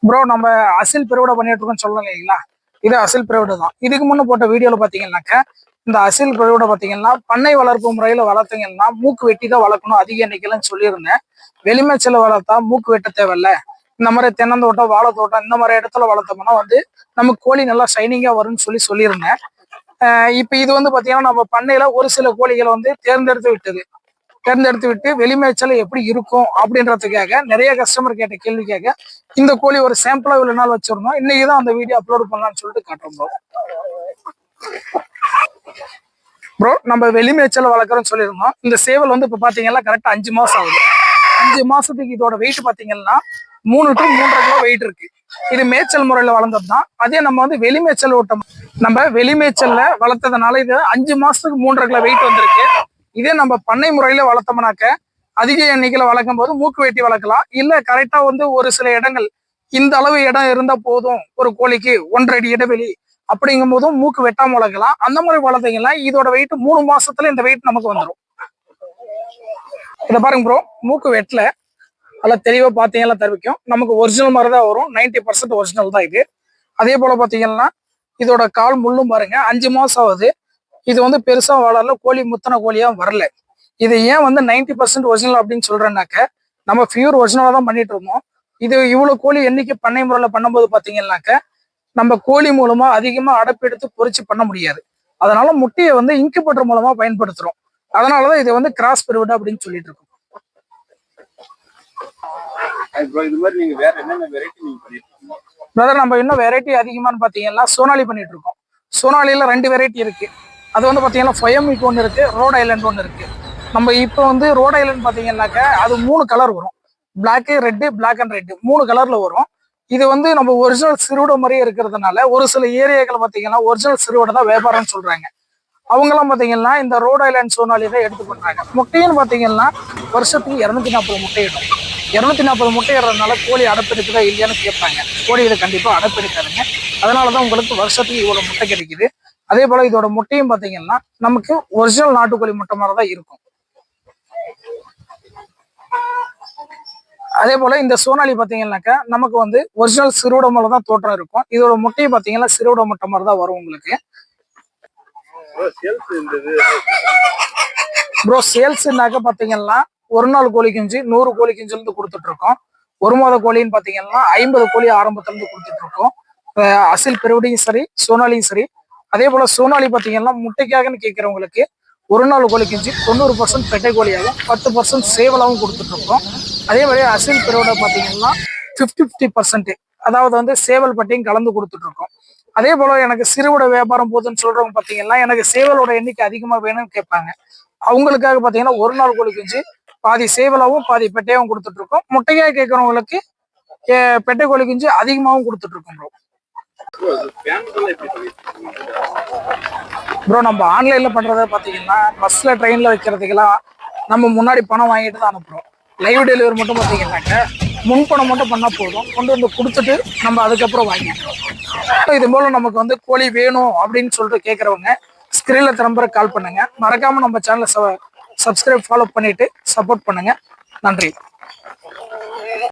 Bro நம்ம அசில் பெருவிட பண்ணிட்டு இருக்கோம்னு சொல்லலாம் இல்லைங்களா? இது அசில் பெருவிட தான். இதுக்கு முன்ன போட்ட வீடியோல பாத்தீங்கன்னாக்க இந்த அசில் பெருவிட பாத்தீங்கன்னா பண்ணை வளர்ப்பு முறையில வளர்த்தீங்கன்னா மூக்கு வெட்டி தான் வளர்க்கணும் அதிக எண்ணிக்கையிலன்னு சொல்லியிருந்தேன். வெளிமேச்சல வளர்த்தா மூக்கு வெட்ட தேவையில்ல. இந்த மாதிரி தென்னந்தோட்டம் வாழைத்தோட்டம் இந்த மாதிரி இடத்துல வளர்த்தோம்னா நமக்கு கோழி நல்லா ஷைனிங்கா வரும்னு சொல்லியிருந்தேன். இப்ப இது பாத்தீங்கன்னா நம்ம பண்ணையில ஒரு சில கோழிகளை தேர்ந்தெடுத்து விட்டு வெளிமேய்ச்சல் எப்படி இருக்கும் அப்படின்றதுக்காக நிறைய கஸ்டமர் கேட்ட கேள்விக்காக இந்த கோழி ஒரு சாம்பிளா இவ்வளவு நாள் வச்சிருந்தோம். இன்னைக்குதான் அந்த வீடியோ அப்லோட் பண்ணலாம்னு சொல்லிட்டு காட்டுறோம் ப்ரோ. நம்ம வெளிமேய்ச்சல் வளர்க்குறோம்னு சொல்லியிருந்தோம். இந்த சேவல் இப்ப பாத்தீங்கன்னா கரெக்டா 5 மாசம் ஆகுது. 5 மாசத்துக்கு இதோட வெயிட் பாத்தீங்கன்னா 3 to 3.5 கிலோ வெயிட் இருக்கு. இது மேய்ச்சல் முறையில வளர்ந்தது தான். அதே நம்ம வெளிமேய்ச்சல் ஓட்டம் நம்ம வெளிமேய்ச்சல்ல வளர்த்ததுனால இது 5 மாசத்துக்கு 3.5 கிலோ வெயிட் வந்திருக்கு. இதே நம்ம பண்ணை முறையில வளர்த்தோம்னாக்க அதிக எண்ணிக்கையில வளர்க்கும் போது மூக்கு வெட்டி வளர்க்கலாம். இல்ல கரெக்டா ஒரு சில இடங்கள் இந்த அளவு இடம் இருந்தா போதும் ஒரு கோழிக்கு 1.5 அடி இடைவெளி அப்படிங்கும் போதும் மூக்கு வெட்டாம வளர்க்கலாம். அந்த மாதிரி வளர்த்தீங்கன்னா இதோட வெயிட் 3 மாசத்துல இந்த வெயிட் நமக்கு வந்துடும். இதை பாருங்க ப்ரோ, மூக்கு வெட்டல நல்லா தெளிவா பாத்தீங்கன்னா தெரிவிக்கும். நமக்கு ஒரிஜினல் மாதிரி தான் வரும். 90% ஒரிஜினல் தான் இது. அதே போல பாத்தீங்கன்னா இதோட கால் முள்ளும் பாருங்க 5 மாசம் ஆகுது. இது பெருசா வளரல, கோழி முத்தன கோழியா வரல. இது ஏன் 90% ஒரிஜினல் அப்படின்னு சொல்றேன்னாக்க நம்ம பியூர் ஒரிஜினலா தான் பண்ணிட்டு இருந்தோம். இது இவ்வளவு கோழி எண்ணிக்கை பண்ணை முறையில பண்ணும்போது பாத்தீங்கன்னாக்க நம்ம கோழி மூலமா அதிகமா அடைப்பெடுத்து பொறிச்சு பண்ண முடியாது. அதனால முட்டையை இன்குபேட்டர் மூலமா பயன்படுத்துறோம். அதனாலதான் இது கிராஸ் பெருவிட அப்படின்னு சொல்லிட்டு இருக்கோம். பிரதர் நம்ம இன்னும் வெரைட்டி அதிகமானு பாத்தீங்கன்னா சோனாலி பண்ணிட்டு இருக்கோம். சோனாலியில 2 வெரைட்டி இருக்கு. அது பாத்தீங்கன்னா ஃபயமிக் ஒன்று இருக்கு, ரோட் ஐலண்ட் ஒன்று இருக்கு. நம்ம இப்போ ரோட் ஐலண்ட் பாத்தீங்கன்னாக்க அது 3 கலர் வரும். Black, red, black and red 3 கலர்ல வரும். இது நம்ம ஒரிஜினல் சிறுவிட மாதிரியே இருக்கிறதுனால ஒரு சில ஏரியாக்கள் பாத்தீங்கன்னா ஒரிஜினல் சிறுவிட தான் வியாபாரம்னு சொல்றாங்க. அவங்க எல்லாம் பாத்தீங்கன்னா இந்த ரோட் ஐலண்ட் சோனாலி தான் எடுத்து பண்றாங்க. முட்டைன்னு பாத்தீங்கன்னா வருஷத்துக்கு 240 முட்டை இடும். 240 முட்டை இடுறதுனால கோழி அடைப்பெடுக்குதா இல்லையான்னு கேட்பாங்க. கோழி இதை கண்டிப்பா அடைப்பெடுக்காதுங்க. அதனாலதான் உங்களுக்கு வருஷத்துக்கு இவ்வளவு முட்டை கிடைக்குது. அதே போல இதோட முட்டையும் பாத்தீங்கன்னா நமக்கு ஒரிஜினல் நாட்டுக்கோழி முட்டை மாதிரிதான் இருக்கும். அதே போல இந்த சோனாலி பாத்தீங்கன்னாக்கா நமக்கு ஒரிஜினல் சிறுவிட மாதிரி தான் தோற்றம் இருக்கும். இதோட முட்டையை பாத்தீங்கன்னா சிறுவிட முட்டை மாதிரி தான் வரும் உங்களுக்கு. ப்ரோ சேல்ஸ்னாக்க பாத்தீங்கன்னா ஒரு நாள் கோழி குஞ்சு 100 கோழி குஞ்சுல இருந்து கொடுத்துட்டு இருக்கோம். ஒரு மாத கோழின்னு பாத்தீங்கன்னா 50 கோழி ஆரம்பத்துல இருந்து கொடுத்துட்டு இருக்கோம். அசில் பெருவிடையும் சரி, சோனாலியும் சரி. அதே போல சோனாலி பாத்தீங்கன்னா முட்டைக்காகன்னு கேட்கறவங்களுக்கு ஒரு நாள் கோழி குஞ்சு 90% பெட்டை கோழியாகவும் 10% சேவலாகவும் கொடுத்துட்டு இருக்கோம். அதே மாதிரி அசில் பெருவிட பாத்தீங்கன்னா 50% அதாவது சேவல் பட்டையும் கலந்து கொடுத்துட்டு இருக்கோம். அதே போல எனக்கு சிறுவிட வியாபாரம் போதுன்னு சொல்றவங்க பாத்தீங்கன்னா எனக்கு சேவலோட எண்ணிக்கை அதிகமா வேணும்னு கேட்பாங்க. அவங்களுக்காக பாத்தீங்கன்னா ஒரு நாள் கோழி குஞ்சு பாதி சேவலாவும் பாதி பெட்டையாவும் கொடுத்துட்டு இருக்கோம். முட்டையா கேட்கறவங்களுக்கு பெட்டை கோழி குஞ்சு அதிகமாகவும் கொடுத்துட்டு இருக்கோம் ப்ரோ. நம்ம ஆன்லைன்ல பண்றத பாத்தீங்கன்னா பஸ்ல ட்ரெயின்ல வைக்கிறதுக்கெல்லாம் நம்ம முன்னாடி பணம் வாங்கிட்டு தான் அனுப்புறோம். லைவ் டெலிவரி மட்டும் பாத்தீங்கன்னாக்க முன்பணம் மட்டும் பண்ணா போதும், கொண்டு கொடுத்துட்டு நம்ம அதுக்கப்புறம் வாங்கிக்கிறோம். இது போல நமக்கு கோழி வேணும் அப்படின்னு சொல்லிட்டு கேட்கறவங்க ஸ்கிரீன்ல திரும்ப கால் பண்ணுங்க. மறக்காம நம்ம சேனலை சப்ஸ்கிரைப் ஃபாலோ பண்ணிட்டு சப்போர்ட் பண்ணுங்க. நன்றி.